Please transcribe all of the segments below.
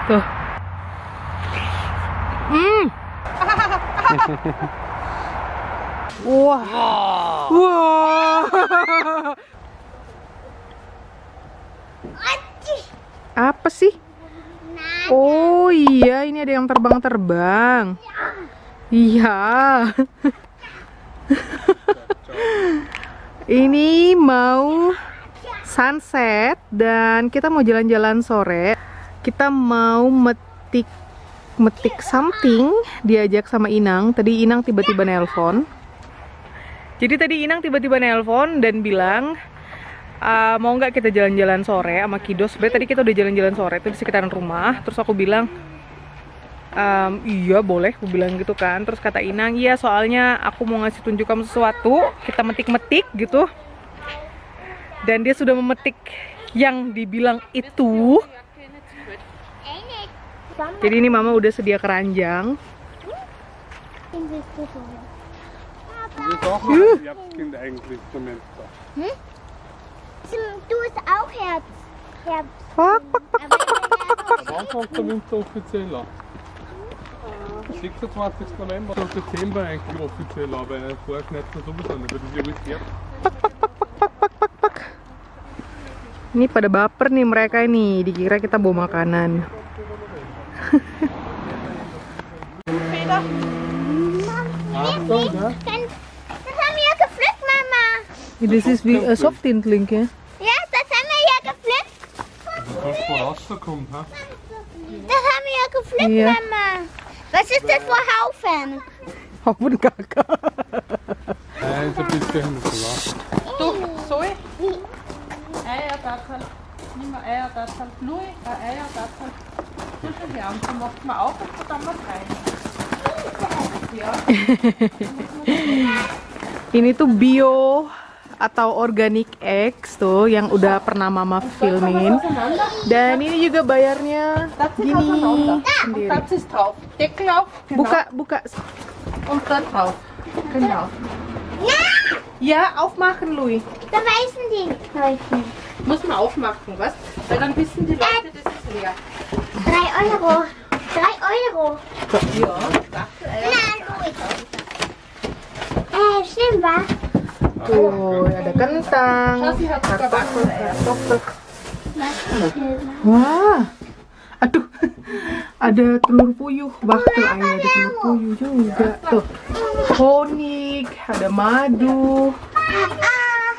Tuh. Wah. Wah. Apa sih? Oh iya, ini ada yang terbang-terbang. Iya. Ini mau sunset dan kita mau jalan-jalan sore. Kita mau metik something, diajak sama Inang. Tadi Inang tiba-tiba nelpon. Jadi tadi Inang tiba-tiba nelpon dan bilang mau nggak kita jalan-jalan sore sama Kido. Sebenarnya tadi kita udah jalan-jalan sore itu di sekitaran rumah. Terus aku bilang iya boleh, aku bilang gitu kan. Terus kata Inang, iya soalnya aku mau ngasih tunjuk kamu sesuatu. Kita metik-metik gitu. Dan dia sudah memetik yang dibilang itu. Jadi ini mama udah sedia keranjang. Du ist auch Herz. Pak, pak, pak, pak, pak, pak, pak, pak. Am Anfang der Winter offiziell an. 26. November und Dezember eigentlich offiziell an, weil vorher schneit es sowieso nicht, weil das ja alles wert. Pak, pak, pak, pak, pak, pak, pak, pak. Ini pada baper nih mereka ini, dikira kita bawa makanan. Achtung, ja? Das haben wir ja gepflückt, Mama. This is a soft tintling, ja? Ja, das haben wir ja gepflückt. Was von rauskommt, ha? Das haben wir ja gepflückt, Ja. Mama. Was ist das für Haufen? Haufen Kaka. Nein, ist ein bisschen verlassen. Du, Zoe? Eierdattel. Nimm mal Eierdattel. Louis, ein Eierdattel. Und schon her. Und dann macht man auf und dann was rein. Ja. Ini tuh bio atau organic eggs tuh yang udah pernah mama filmin. Dan ini juga bayarnya gini sendiri. Das ist drauf. Deckel auf. Genau. Buka, buka. Und dann drauf. Genau. Ja, aufmachen, Louis. Da weißen die Leute. Muss man aufmachen, was? Weil dann wissen die Leute, das ist leer. 3 Euro. 3 Euro. Ja, dachte Nein, Louis. Stimmt, was? Tuh, ada kentang, Sie hat sogar kartofel. Wah, aduh, ada telur puyuh, bakal ayah ada telur puyuh juga. Tuh, honig, ada madu.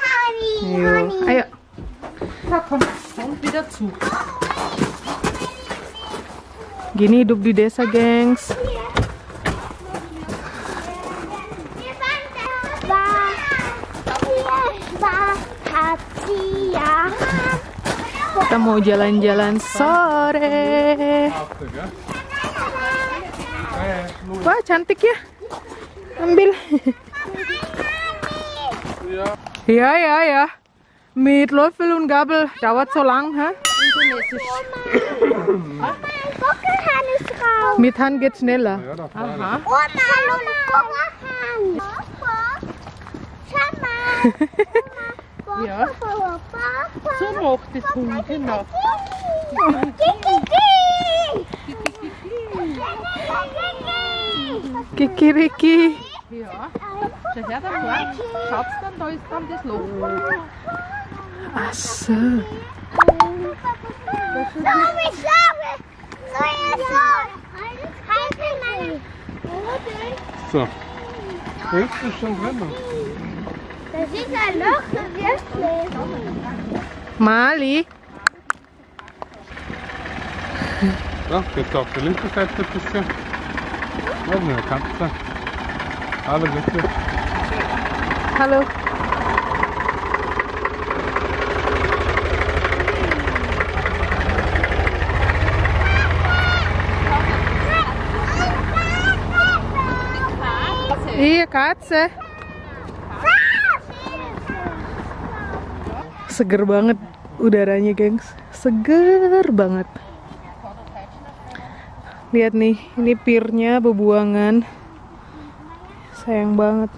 Honey. Yuk, ayo. Und wieder zu. Gini hidup di desa, gengs. Kita mau jalan-jalan sore. Achtung, ja? Wah, cantik ya. Ambil. Ja. Ja, ja, ja. Mit Löffel und Gabel dauert so lang, hä? Buckelhahn ist drauf. Mit Hand geht schneller. Ja, da Aha. vorne. Oma, hallo, Buckelhahn. Schau mal. Ja. So macht das Hund, genau. Kikiriki. Ja. Schau her, da vorne. Schaut's dann, da ist dann das Loch. Ach so. So. Ist das schon drin? Das ist ein Loch, wirklich. Mali. Ja, jetzt auf der linken Seite ein bisschen. Oh, eine Katze. Hallo, bitte. Halo. Iya, Katze. Seger banget udaranya, gengs. Seger banget. Lihat nih, ini pirnya bebuangan. Sayang banget.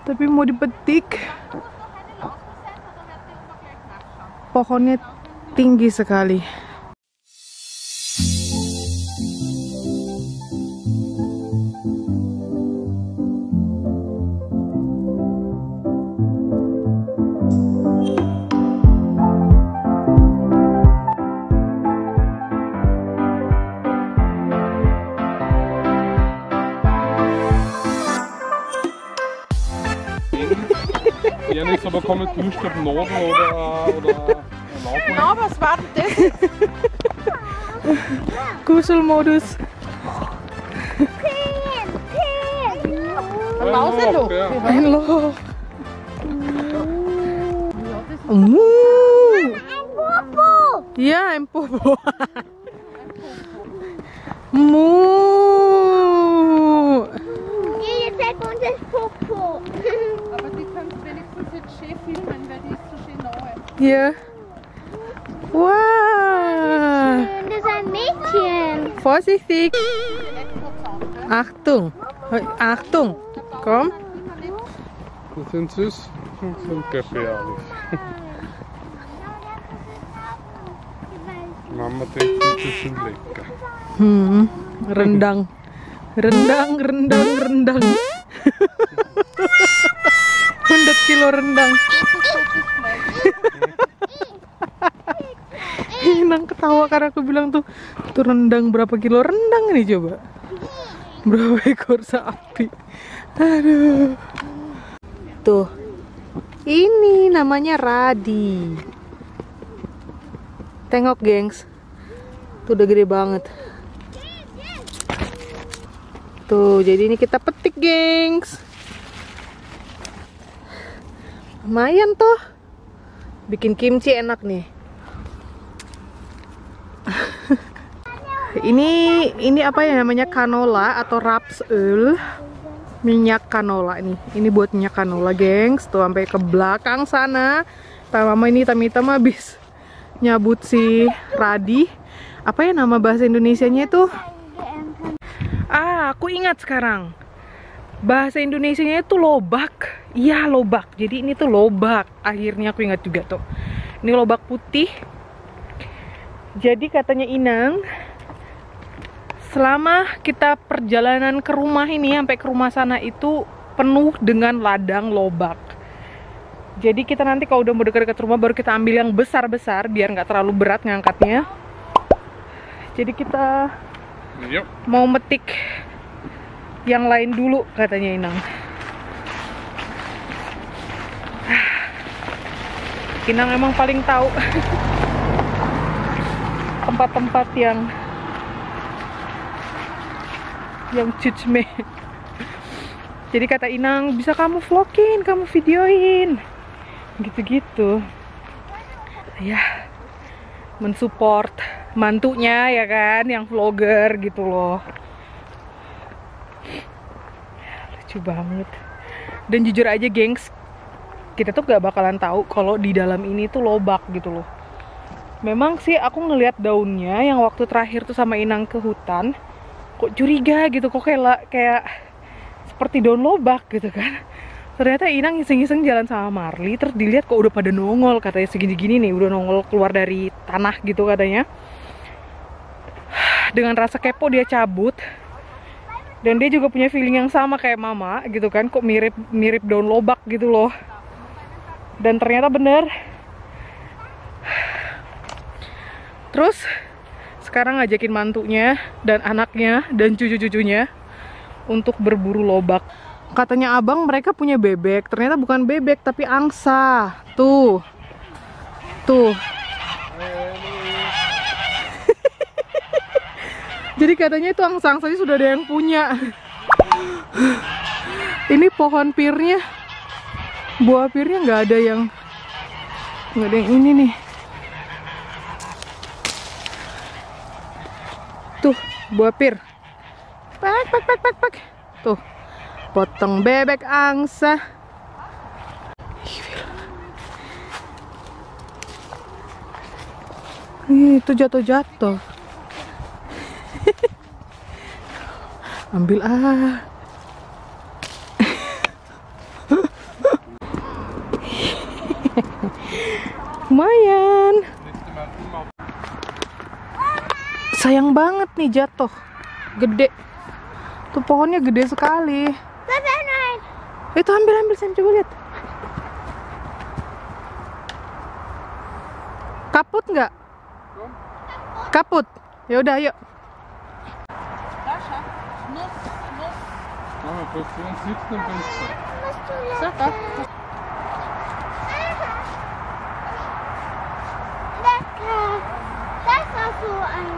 Tapi mau dipetik. pohonnya tinggi sekali. Jens, aber kommen durch den Norden oder Genau, was war denn das? Kuselmodus. Ein Mauseloch. Ja. Ein Loch. Ja, ein Popo. Mu. Hier, zeig uns das Popo. Aber die kannst wenigstens jetzt schön filmen, weil die ist so schön nahe. Ja. Wow. Das ist ein Mädchen. Vorsichtig. Achtung. Achtung. Komm. Die sind süß und sind gefährlich. Mama denkt, sie sind lecker. Rendang. Rendang, rendang, rendang. 100 kilo rendang. Inang ketawa karena aku bilang tuh rendang berapa kilo rendang nih coba. Berapa ekor sapi. Aduh. Tuh. Ini namanya radi. Tengok, gengs. Tuh udah gede banget. Tuh, jadi ini kita petik, gengs. Lumayan toh. Bikin kimchi enak nih. Ini apa ya namanya, canola atau rapsöl. Minyak canola nih. Ini buat minyak canola, gengs. Tuh sampai ke belakang sana. Mama ini hitam-hitam habis nyabut si radi. Apa ya nama bahasa Indonesianya itu? Aku ingat sekarang. Bahasa Indonesianya itu lobak. Iya, lobak. Jadi ini tuh lobak. Akhirnya aku ingat juga tuh. Ini lobak putih. Jadi katanya Inang, selama kita perjalanan ke rumah ini, sampai ke rumah sana itu penuh dengan ladang lobak. Jadi kita nanti kalau udah mau dekat-dekat rumah baru kita ambil yang besar-besar biar nggak terlalu berat ngangkatnya. Jadi kita mau metik yang lain dulu katanya Inang. Inang emang paling tahu tempat-tempat yang cucme. Jadi kata Inang, bisa kamu vlogin, kamu videoin, gitu-gitu. Ya, mensupport mantunya ya kan, yang vlogger gitu loh. Lucu banget. Dan jujur aja, gengs, kita tuh gak bakalan tahu kalau di dalam ini tuh lobak gitu loh. Memang sih aku ngelihat daunnya yang waktu terakhir tuh sama Inang ke hutan, kok curiga gitu, kok kayak seperti daun lobak gitu kan. Ternyata Inang iseng-iseng jalan sama Marley, terus dilihat kok udah pada nongol, katanya segini-gini nih, udah nongol keluar dari tanah gitu katanya. Dengan rasa kepo dia cabut, dan dia juga punya feeling yang sama kayak mama gitu kan, kok mirip daun lobak gitu loh. Dan ternyata bener. Terus sekarang ngajakin mantunya dan anaknya dan cucu-cucunya untuk berburu lobak. Katanya abang mereka punya bebek, ternyata bukan bebek tapi angsa. Tuh. Jadi katanya itu angsa-angsanya sudah ada yang punya. Ini pohon pirnya, buah pirnya nggak ada yang ini nih. Tuh, buah pir. Pak. Tuh, potong bebek angsa. Itu jatuh. Ambil Lumayan. Sayang banget nih jatuh. Gede. Tuh pohonnya gede sekali. Itu ambil Sam, coba lihat. Kaput nggak? Kaput. Ya udah, ayo. Dasha, Nuss. Mama, vor uns sitzt im Fenster. So, da. Lecker. Das war so ein.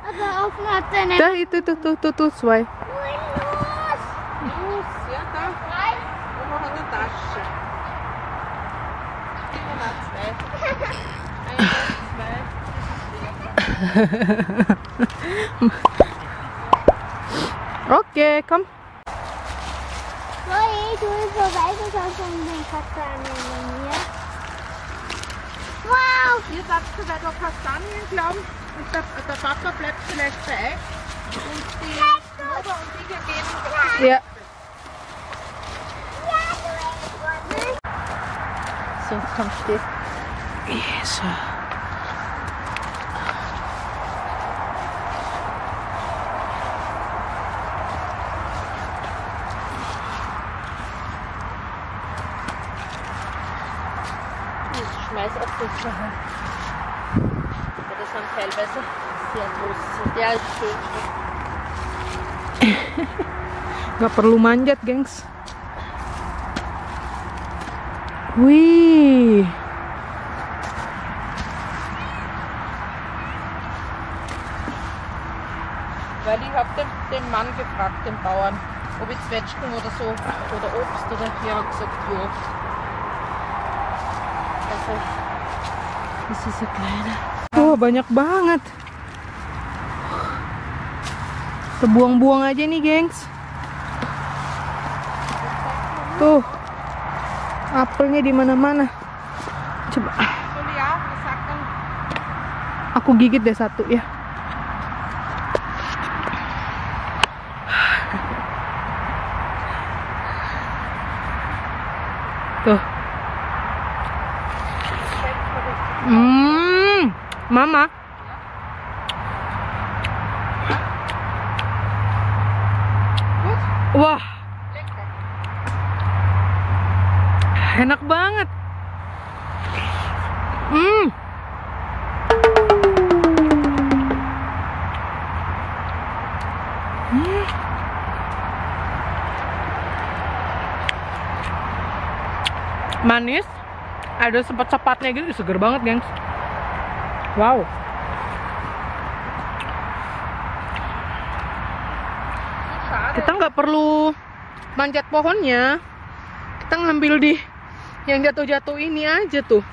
Aber auf Mathe. Dah itu tuh, Zwei. Los. Nuss, ja, da. Oma hat eine Tasche. Ich habe auch zwei. Zwei. Oke, komm. Sorry, du bist vorbeigekommen von den Kastanien hier. Wow. Ihr seid zu weit auf Kastanien, glauben. Und der Papa bleibt vielleicht bei euch. Und die Mutter und ich gehen auf Ya. So, komm, steh. Yes. Ich schmeiß auf das Sachen. Das sind teilweise sehr große. Der ist schön. Gak perlu manjat, gengs. Wih. Weil ich habe den Mann gefragt, den Bauern, ob ich Zwetschgen oder so, oder Obst, oder er hat gesagt, ja. Also, das ist ein kleiner. Oh, banyak banget. Kita buang-buang aja nih, gengs. Tuh. Apelnya di mana-mana. Coba. Soll ich auch eine Sacken? Aku gigit deh satu ya. Tuh. Mama. Wah, Lecker. enak banget. Manis, ada sepat-sepatnya gitu, seger banget, gengs. Wow. Schade. Kita nggak perlu manjat pohonnya, kita ngambil di yang jatuh-jatuh ini aja tuh.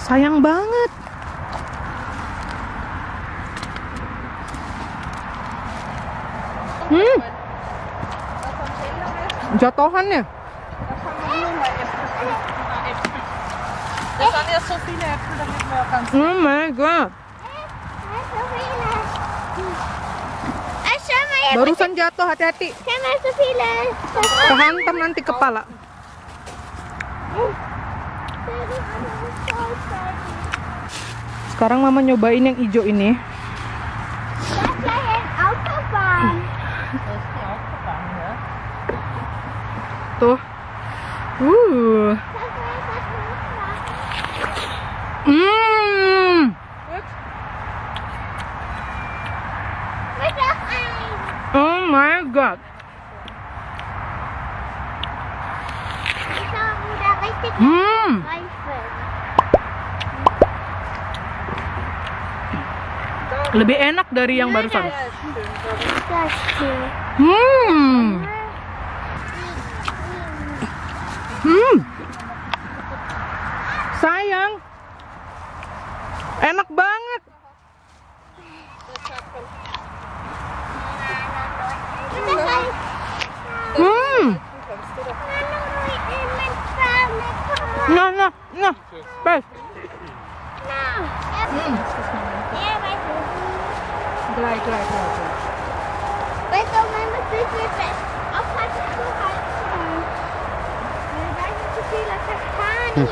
Sayang banget. Jatuhannya. Das sind ja so viele Äpfel, damit wir ja ganz. Oh my god. Schau mal, jetzt Barusan jatuh, hati-hati. schau mal so viele. Kehantam nanti kepala. Sekarang mama nyobain yang hijau ini. Das ist ja ein Autobahn. Das ist die Autobahn, ja. Tuh. Gut. Mit noch ein. Oh my god. Ich habe wieder richtig Reifen. Lebih enak dari yang barusan. Ja, ist schön, glaub ich. Das hier. Sayang. Enak banget. Nah. Best. Gleich. Weißt du, man muss wirklich aufpassen zu halten. Weil da sind zu viele Kakanen. Ich will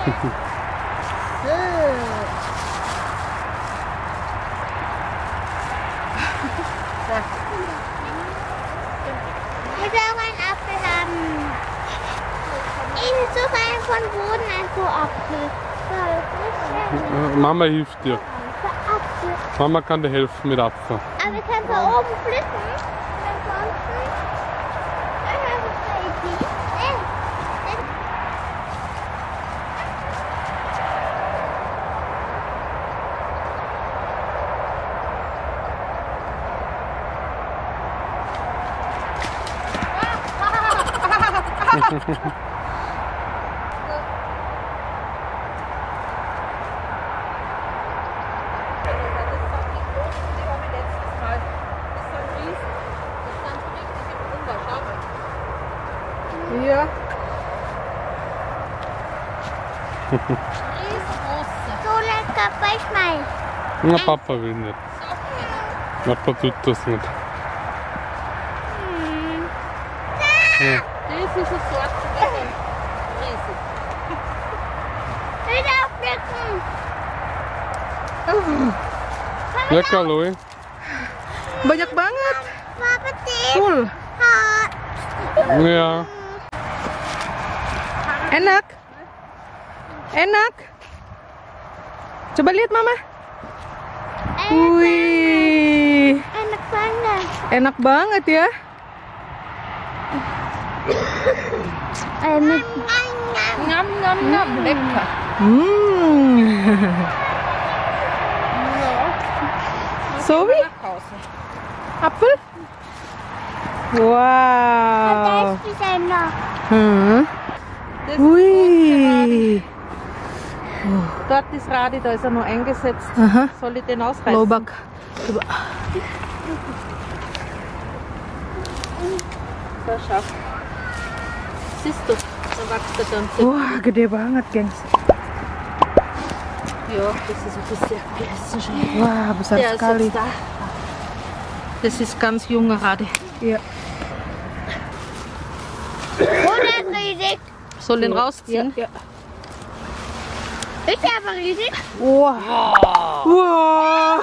auch einen Apfel haben. Ich suche einen von Boden, einen so Apfel. Mama hilft dir. Apfel. Mama kann dir helfen mit Apfel. Aber wir können da oben pflücken. Und ansonsten. Ich habe eine Idee. Iya. So lecker bei Schmalz. Na, Papa will nicht. Papa tut das nicht. Ja. Das ist eine Sorte Riesig. Wieder aufblicken. Lecker, Louis. Banyak banget. Papa, die Full. hat. Ja. Enak. Enak. Coba lihat Mama. Wih. Enak banget. Enak banget ya. Enak. Ngam, ngam, ngam. Lecker. Zoe, Nach Hause. Apfel? Da Wow. ist wieder noch. Hm. Das ist Wih. Dort ist Radi, da ist er noch eingesetzt. Aha. Soll ich den ausreißen? Lobak. Coba. So, schau. Siehst du, da wächst der ganze. Wah, gede banget, gengs. Ja, das ist ein bisschen gerissen schon. Wah, besar Der ist sekali. jetzt da. Das ist ganz junger Radi. Iya. Oh, der ist riesig. Soll den rausziehen? Ja. Ist der aber riesig? Wah. Wow.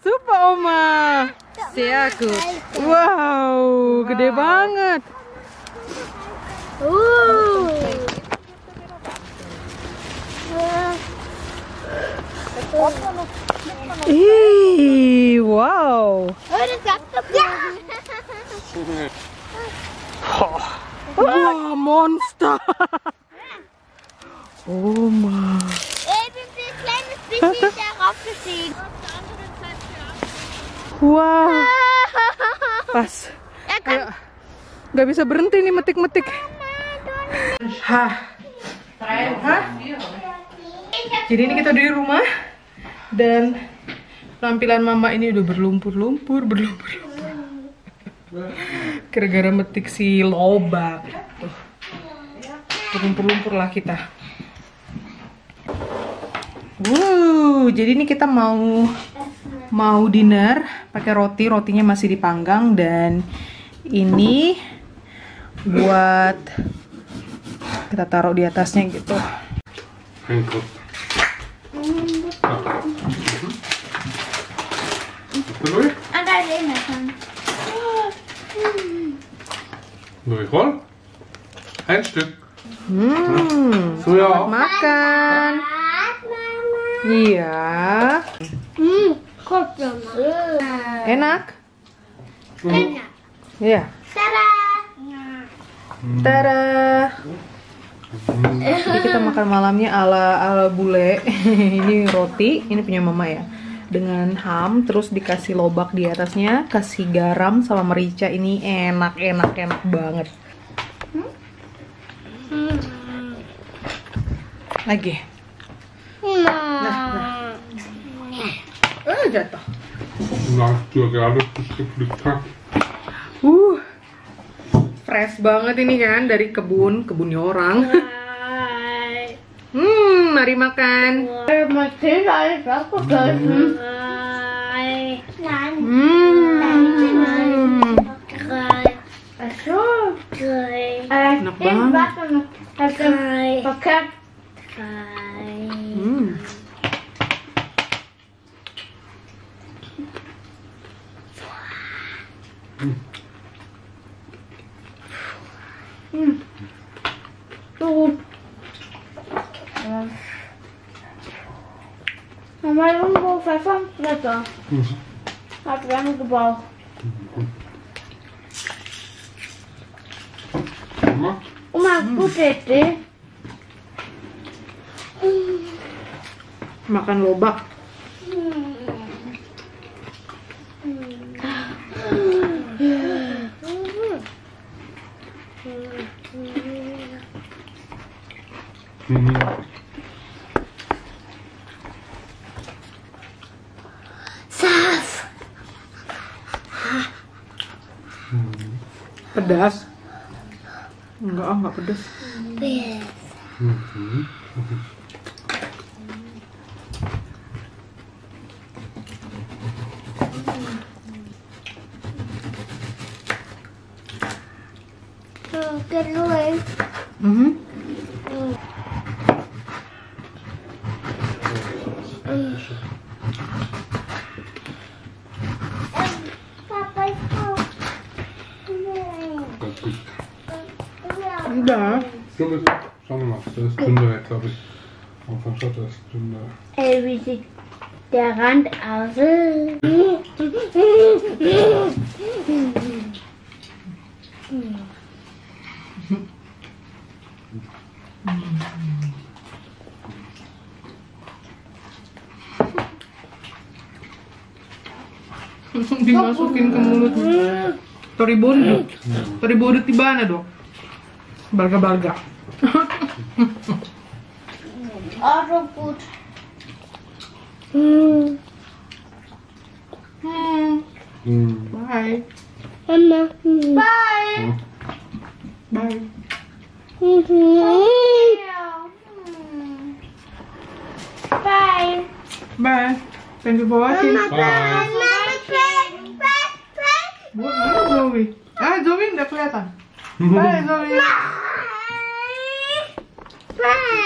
Super, Oma. Sehr gut. Wow, gede banget. Ih, wow. Oh, das sagt doch ja. Wah, Monster. Oma. Eben ein kleines bisschen darauf gestiegen. Wah, pas. Er kann. Ayo. Gak bisa berhenti nih metik-metik. Hah. Hah? Jadi ini kita di rumah dan penampilan mama ini udah berlumpur-lumpur. Gara-gara metik si lobak. Tuh. Berlumpur-lumpur lah kita. Jadi ini kita mau dinner pakai roti. Rotinya masih dipanggang dan ini buat kita taruh di atasnya gitu. Einkaufen. Louis? Ada ini kan. Louis, hol. Ein Stück. So Selamat ja. makan. Iya. Guck doch mal. Enak? Enak. Iya. Tada. Tada. Jadi kita makan malamnya ala bule. Ini roti, ini punya mama ya. Dengan ham, terus dikasih lobak di atasnya, kasih garam sama merica. Ini enak banget. Lagi. Nah. Jatuh. Nach du gerade gepflückt hast. Fresh banget ini kan dari kebunnya orang. Mari makan. Masih ada apa kan? Enak banget. Fine. Gut. Mama, irgendwo Pfefferblätter. Hat Wärme gebraucht. Oma, gute Idee. Makan lobak. Saf. Pedas? Enggak pedas. Yes. Get away. Papa, Udah. Schauen wir mal. Der ist dünner, glaube ich. Vom Schotter ist dünner. Ey, wie sieht der Rand aus? Dimasukin ke mulut. Toribodut. Toribodut di mana dong? Balga-balga. Also gut. Bye. Mama. Bye. Bye. Bye. Bye. Thank you for watching. Bye. Buat mana Zoe? Zoe udah kelihatan. Bye Zoe. Bye.